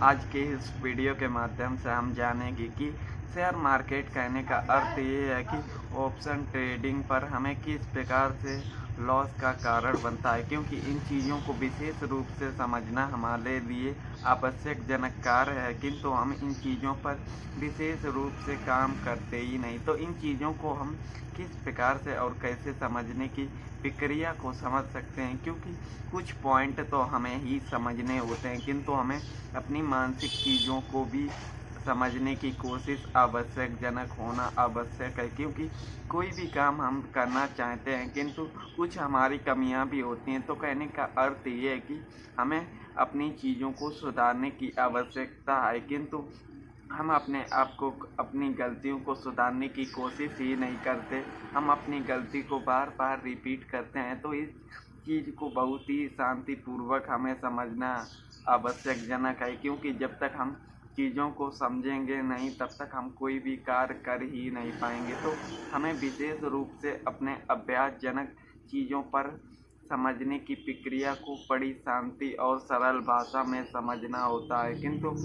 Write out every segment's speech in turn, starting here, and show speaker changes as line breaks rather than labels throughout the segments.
आज के इस वीडियो के माध्यम से हम जानेंगे कि शेयर मार्केट कहने का अर्थ ये है कि ऑप्शन ट्रेडिंग पर हमें किस प्रकार से लॉस का कारण बनता है, क्योंकि इन चीज़ों को विशेष रूप से समझना हमारे लिए आवश्यक जनक कार्य है, किंतु हम इन चीज़ों पर विशेष रूप से काम करते ही नहीं। तो इन चीज़ों को हम किस प्रकार से और कैसे समझने की प्रक्रिया को समझ सकते हैं, क्योंकि कुछ पॉइंट तो हमें ही समझने होते हैं, किंतु हमें अपनी मानसिक चीज़ों को भी समझने की कोशिश आवश्यक जनक होना आवश्यक है। क्योंकि कोई भी काम हम करना चाहते हैं, किंतु कुछ हमारी कमियां भी होती हैं। तो कहने का अर्थ ये है कि हमें अपनी चीज़ों को सुधारने की आवश्यकता है, किंतु हम अपने आप को अपनी गलतियों को सुधारने की कोशिश ही नहीं करते। हम अपनी गलती को बार बार रिपीट करते हैं। तो इस चीज़ को बहुत ही शांतिपूर्वक हमें समझना आवश्यक जनक है, क्योंकि जब तक हम चीज़ों को समझेंगे नहीं तब तक हम कोई भी कार्य कर ही नहीं पाएंगे। तो हमें विशेष रूप से अपने अभ्यासजनक चीज़ों पर समझने की प्रक्रिया को बड़ी शांति और सरल भाषा में समझना होता है, किंतु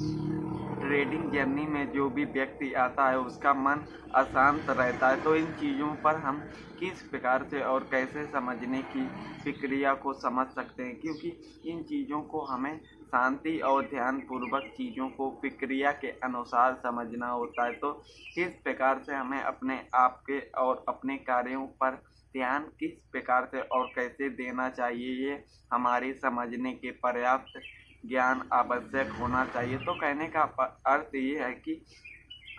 ट्रेडिंग जर्नी में जो भी व्यक्ति आता है उसका मन अशांत रहता है। तो इन चीज़ों पर हम किस प्रकार से और कैसे समझने की प्रक्रिया को समझ सकते हैं, क्योंकि इन चीज़ों को हमें शांति और ध्यानपूर्वक चीज़ों को प्रक्रिया के अनुसार समझना होता है। तो किस प्रकार से हमें अपने आप के और अपने कार्यों पर ध्यान किस प्रकार से और कैसे देना चाहिए, ये हमारी समझने के पर्याप्त ज्ञान आवश्यक होना चाहिए। तो कहने का अर्थ ये है कि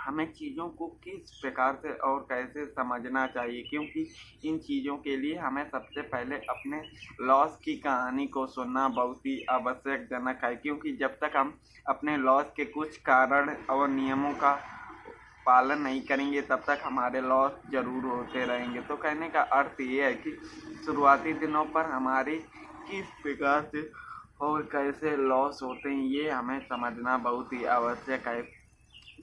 हमें चीज़ों को किस प्रकार से और कैसे समझना चाहिए, क्योंकि इन चीज़ों के लिए हमें सबसे पहले अपने लॉस की कहानी को सुनना बहुत ही आवश्यक जनक है। क्योंकि जब तक हम अपने लॉस के कुछ कारण और नियमों का पालन नहीं करेंगे तब तक हमारे लॉस जरूर होते रहेंगे। तो कहने का अर्थ ये है कि शुरुआती दिनों पर हमारी किस प्रकार से और कैसे लॉस होते हैं, ये हमें समझना बहुत ही आवश्यक है।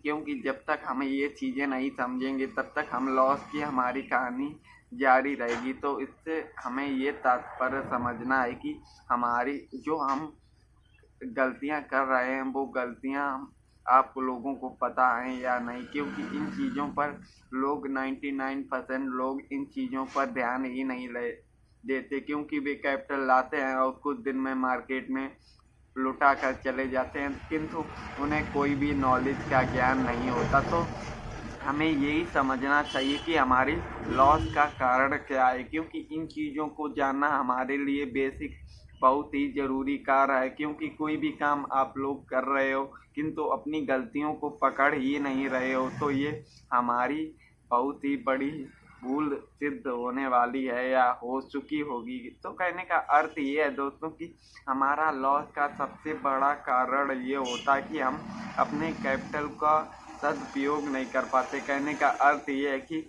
क्योंकि जब तक हम ये चीज़ें नहीं समझेंगे तब तक हम लॉस की हमारी कहानी जारी रहेगी। तो इससे हमें ये तात्पर्य समझना है कि हमारी जो हम गलतियां कर रहे हैं वो गलतियां आप लोगों को पता है या नहीं, क्योंकि इन चीज़ों पर लोग 99% लोग इन चीज़ों पर ध्यान ही नहीं देते, क्योंकि वे कैपिटल लाते हैं और कुछ दिन में मार्केट में लुटा कर चले जाते हैं, किंतु उन्हें कोई भी नॉलेज का ज्ञान नहीं होता। तो हमें यही समझना चाहिए कि हमारी लॉस का कारण क्या है, क्योंकि इन चीज़ों को जानना हमारे लिए बेसिक बहुत ही ज़रूरी कार्य है। क्योंकि कोई भी काम आप लोग कर रहे हो किंतु अपनी गलतियों को पकड़ ही नहीं रहे हो, तो ये हमारी बहुत ही बड़ी भूल सिद्ध होने वाली है या हो चुकी होगी। तो कहने का अर्थ ये है दोस्तों कि हमारा लॉस का सबसे बड़ा कारण ये होता है कि हम अपने कैपिटल का सदुपयोग नहीं कर पाते। कहने का अर्थ ये है कि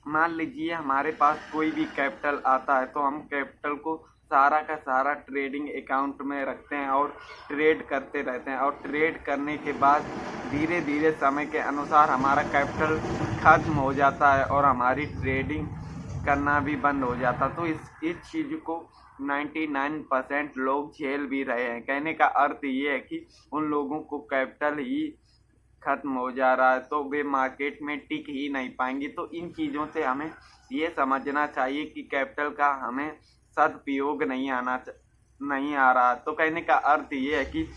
मान लीजिए हमारे पास कोई भी कैपिटल आता है तो हम कैपिटल को सारा का सारा ट्रेडिंग अकाउंट में रखते हैं और ट्रेड करते रहते हैं, और ट्रेड करने के बाद धीरे धीरे समय के अनुसार हमारा कैपिटल खत्म हो जाता है और हमारी ट्रेडिंग करना भी बंद हो जाता। तो इस चीज़ को 99% लोग झेल भी रहे हैं। कहने का अर्थ ये है कि उन लोगों को कैपिटल ही खत्म हो जा रहा है तो वे मार्केट में टिक ही नहीं पाएंगी। तो इन चीज़ों से हमें ये समझना चाहिए कि कैपिटल का हमें सदुपयोग नहीं आ रहा। तो कहने का अर्थ ये है कि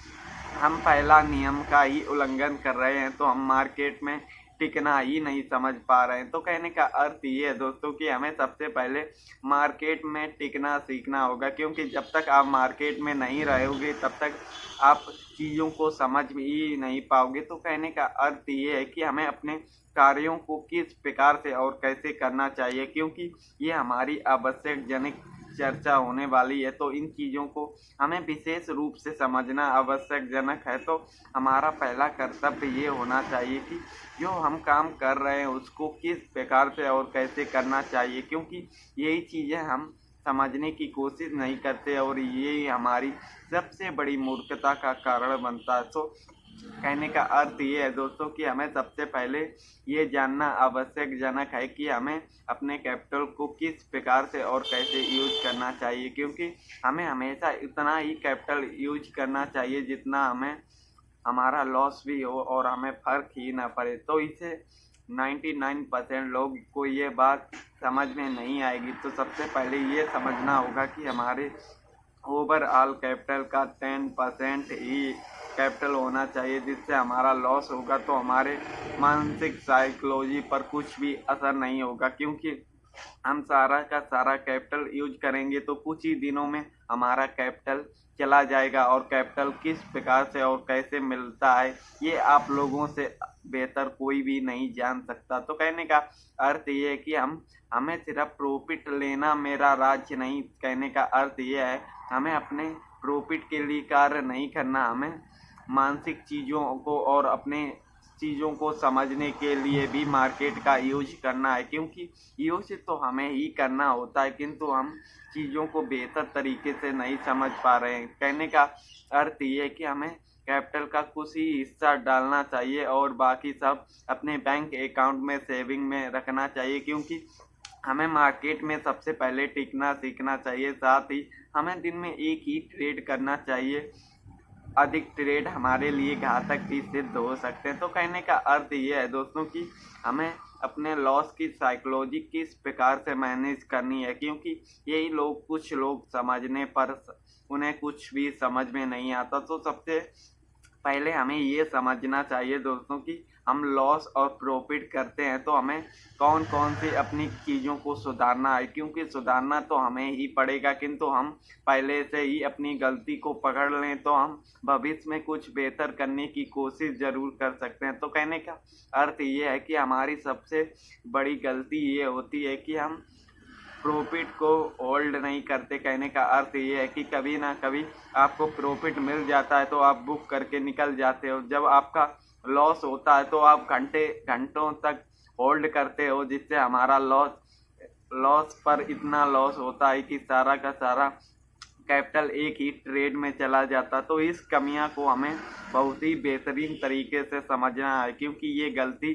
हम पहला नियम का ही उल्लंघन कर रहे हैं, तो हम मार्केट में टिकना ही नहीं समझ पा रहे हैं। तो कहने का अर्थ ये है दोस्तों कि हमें सबसे पहले मार्केट में टिकना सीखना होगा, क्योंकि जब तक आप मार्केट में नहीं रहोगे तब तक आप चीज़ों को समझ ही नहीं पाओगे। तो कहने का अर्थ ये है कि हमें अपने कार्यों को किस प्रकार से और कैसे करना चाहिए, क्योंकि ये हमारी आवश्यक जनक चर्चा होने वाली है। तो इन चीज़ों को हमें विशेष रूप से समझना आवश्यक जनक है। तो हमारा पहला कर्तव्य ये होना चाहिए कि जो हम काम कर रहे हैं उसको किस प्रकार से और कैसे करना चाहिए, क्योंकि यही चीज़ें हम समझने की कोशिश नहीं करते और यही हमारी सबसे बड़ी मूर्खता का कारण बनता है। तो कहने का अर्थ ये है दोस्तों कि हमें सबसे पहले ये जानना आवश्यक जनक है कि हमें अपने कैपिटल को किस प्रकार से और कैसे यूज करना चाहिए, क्योंकि हमें हमेशा इतना ही कैपिटल यूज करना चाहिए जितना हमारा लॉस भी हो और हमें फ़र्क ही ना पड़े। तो इसे 99% लोग को ये बात समझ में नहीं आएगी। तो सबसे पहले ये समझना होगा कि हमारे ओवरऑल कैपिटल का 10% ही कैपिटल होना चाहिए, जिससे हमारा लॉस होगा तो हमारे मानसिक साइकोलॉजी पर कुछ भी असर नहीं होगा, क्योंकि हम सारा का सारा कैपिटल यूज करेंगे तो कुछ ही दिनों में हमारा कैपिटल चला जाएगा। और कैपिटल किस प्रकार से और कैसे मिलता है ये आप लोगों से बेहतर कोई भी नहीं जान सकता। तो कहने का अर्थ ये है कि हमें सिर्फ प्रॉफिट लेना मेरा राज्य नहीं। कहने का अर्थ ये है हमें अपने प्रॉफिट के लिए कार्य नहीं करना, हमें मानसिक चीज़ों को और अपने चीज़ों को समझने के लिए भी मार्केट का यूज करना है, क्योंकि यूज तो हमें ही करना होता है किंतु हम चीज़ों को बेहतर तरीके से नहीं समझ पा रहे हैं। कहने का अर्थ ये है कि हमें कैपिटल का कुछ ही हिस्सा डालना चाहिए और बाकी सब अपने बैंक अकाउंट में सेविंग में रखना चाहिए, क्योंकि हमें मार्केट में सबसे पहले टिकना सीखना चाहिए। साथ ही हमें दिन में एक ही ट्रेड करना चाहिए, अधिक ट्रेड हमारे लिए घातक भी सिद्ध हो सकते हैं। तो कहने का अर्थ ये है दोस्तों कि हमें अपने लॉस की साइकोलॉजी किस प्रकार से मैनेज करनी है, क्योंकि यही लोग कुछ लोग समझने पर उन्हें कुछ भी समझ में नहीं आता। तो सबसे पहले हमें ये समझना चाहिए दोस्तों कि हम लॉस और प्रॉफिट करते हैं तो हमें कौन कौन सी अपनी चीज़ों को सुधारना है, क्योंकि सुधारना तो हमें ही पड़ेगा। किंतु हम पहले से ही अपनी गलती को पकड़ लें तो हम भविष्य में कुछ बेहतर करने की कोशिश ज़रूर कर सकते हैं। तो कहने का अर्थ ये है कि हमारी सबसे बड़ी गलती ये होती है कि हम प्रॉफिट को होल्ड नहीं करते। कहने का अर्थ ये है कि कभी ना कभी आपको प्रॉफिट मिल जाता है तो आप बुक करके निकल जाते हो, जब आपका लॉस होता है तो आप घंटों तक होल्ड करते हो, जिससे हमारा लॉस पर इतना लॉस होता है कि सारा का सारा कैपिटल एक ही ट्रेड में चला जाता। तो इस कमियां को हमें बहुत ही बेहतरीन तरीके से समझना है, क्योंकि ये गलती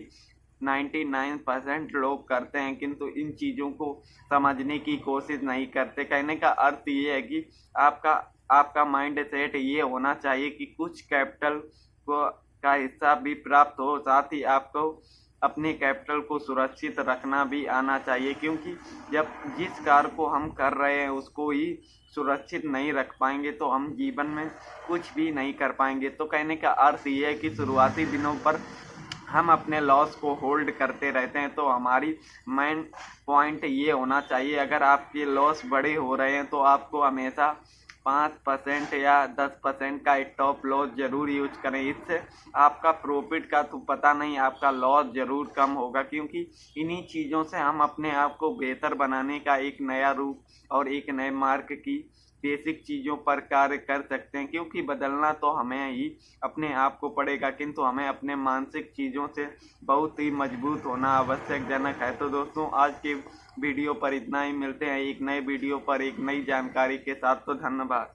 99% लोग करते हैं किंतु इन चीज़ों को समझने की कोशिश नहीं करते। कहने का अर्थ ये है कि आपका माइंड सेट ये होना चाहिए कि कुछ कैपिटल का हिस्सा भी प्राप्त हो, साथ ही आपको अपने कैपिटल को सुरक्षित रखना भी आना चाहिए, क्योंकि जब जिस कार्य को हम कर रहे हैं उसको ही सुरक्षित नहीं रख पाएंगे तो हम जीवन में कुछ भी नहीं कर पाएंगे। तो कहने का अर्थ ये है कि शुरुआती दिनों पर हम अपने लॉस को होल्ड करते रहते हैं। तो हमारी मेन पॉइंट ये होना चाहिए, अगर आपके लॉस बड़े हो रहे हैं तो आपको हमेशा 5% या 10% का स्टॉप लॉस जरूर यूज करें। इससे आपका प्रॉफिट का तो पता नहीं, आपका लॉस जरूर कम होगा, क्योंकि इन्हीं चीज़ों से हम अपने आप को बेहतर बनाने का एक नया रूप और एक नए मार्ग की बेसिक चीज़ों पर कार्य कर सकते हैं। क्योंकि बदलना तो हमें ही अपने आप को पड़ेगा, किंतु हमें अपने मानसिक चीज़ों से बहुत ही मजबूत होना आवश्यकजनक है। तो दोस्तों आज के वीडियो पर इतना ही, मिलते हैं एक नए वीडियो पर एक नई जानकारी के साथ। तो धन्यवाद।